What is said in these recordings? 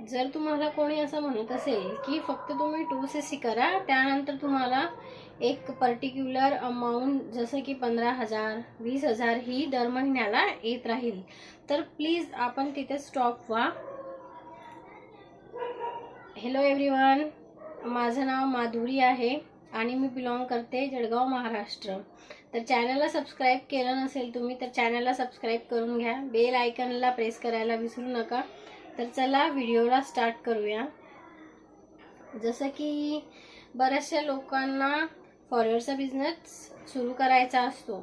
जर तुम्हाला कोणी असं म्हणत असेल की फक्त तुम्ही 2cc करा, त्यानंतर तुम्हाला एक पर्टिक्युलर अमाऊंट जसं की 15,000 20,000 ही दर महिन्याला येत राहील, तर प्लीज आपण तिथे स्टॉप व्हा. हॅलो एव्हरीवन, माझं नाव माधुरी आहे आणि मी बिलॉंग करते जळगाव, महाराष्ट्र. तर चॅनलला सबस्क्राईब केलं नसेल तुम्ही तर चॅनलला सबस्क्राईब करून घ्या. बेल आयकॉनला प्रेस करायला विसरू नका. तर चला व्हिडिओला स्टार्ट करूया. जसं की बऱ्याचशा लोकांना फॉरवर्डचा बिझनेस सुरू करायचा असतो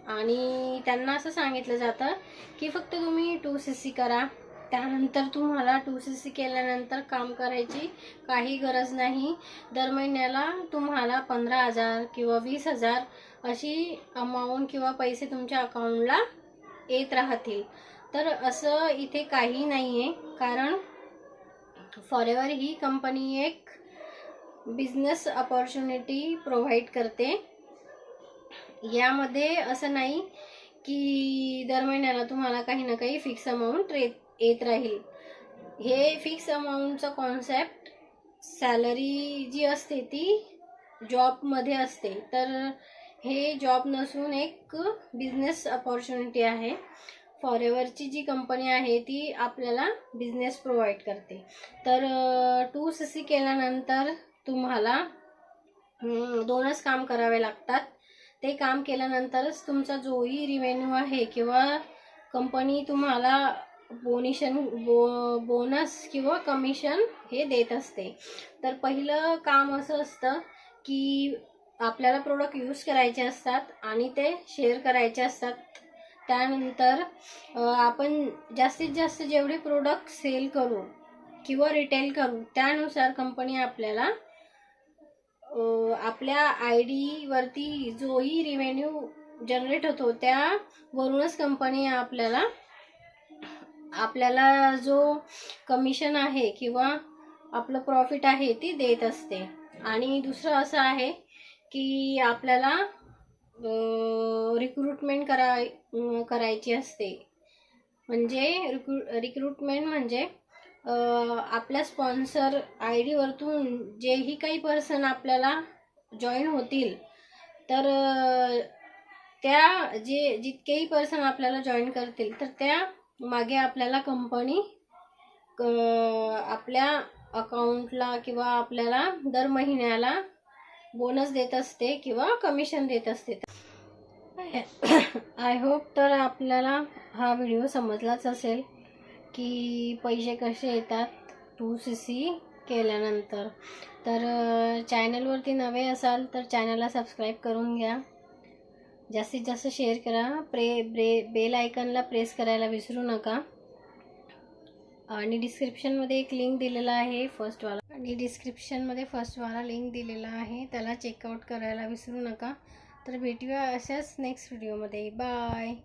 आणि त्यांना असं सांगितलं जातं की फक्त तुम्ही 2cc करा, त्यानंतर तुम्हाला 2cc केल्यानंतर काम करायची काही गरज नाही. दर महिन्याला तुम्हाला 15,000 किंवा 20,000 अशी अमाऊंट किंवा पैसे तुमच्या अकाउंटला येत राहतील. तर असं इथे काही नाही आहे, कारण फॉरएवर ही कंपनी एक बिझनेस अपॉर्च्युनिटी प्रोव्हाइड करते. यामध्ये असं नाही की दर महिन्याला तुम्हाला काही ना काही फिक्स अमाऊंट येत राहील. हे फिक्स अमाऊंटचा कॉन्सेप्ट सॅलरी जी असते ती जॉबमध्ये असते, तर हे जॉब नसून एक बिझनेस अपॉर्च्युनिटी आहे. फॉरएवरची जी कंपनी आहे ती आपल्याला बिझनेस प्रोव्हाइड करते. तर 2cc केल्यानंतर तुम्हाला दोनच काम करावे लागतात. ते काम केल्यानंतरच तुमचा जोही रिव्हेन्यू आहे किंवा कंपनी तुम्हाला बोनस किंवा कमिशन हे देत असते. तर पहिलं काम असं असतं की आपल्याला प्रोडक्ट यूज करायचे असतात आणि ते शेअर करायचे असतात. त्यानंतर आपण जास्तीत जास्त जेवढे प्रोडक्ट सेल करू किंवा रिटेल करू त्यानुसार कंपनी आपल्याला आपल्या ID वरती जोही रिव्हेन्यू जनरेट होतो त्यावरूनच कंपनी आपल्याला जो कमिशन आहे किंवा आपलं प्रॉफिट आहे ती देत असते. आणि दुसरं असं आहे की आपल्याला रिक्रुटमेंट करायची असते. म्हणजे रिक्रुटमेंट म्हणजे आपल्या स्पॉन्सर ID वरतून जेही काही पर्सन आपल्याला जॉईन होतील, तर त्या जितकेही पर्सन आपल्याला जॉईन करतील तर त्या मागे आपल्याला कंपनी आपल्या अकाउंटला किंवा आपल्याला दर महिन्याला बोनस देत असते किंवा कमिशन देत असते. आय होप तर आपल्याला हा व्हिडिओ समजलाच असेल की पैसे कसे येतात 2cc केल्यानंतर. तर चॅनलवरती नवे असाल तर चॅनलला सबस्क्राईब करून घ्या. जास्तीत जास्त शेअर करा. बेल आयकॉनला प्रेस करायला विसरू नका. आणि डिस्क्रिप्शनमध्ये एक लिंक दिलेला आहे फर्स्टवाला लिंक दिलेला आहे, त्याला चेकआउट करायला विसरू नका. तर भेटूया अशाच नेक्स्ट व्हिडिओमध्ये. बाय.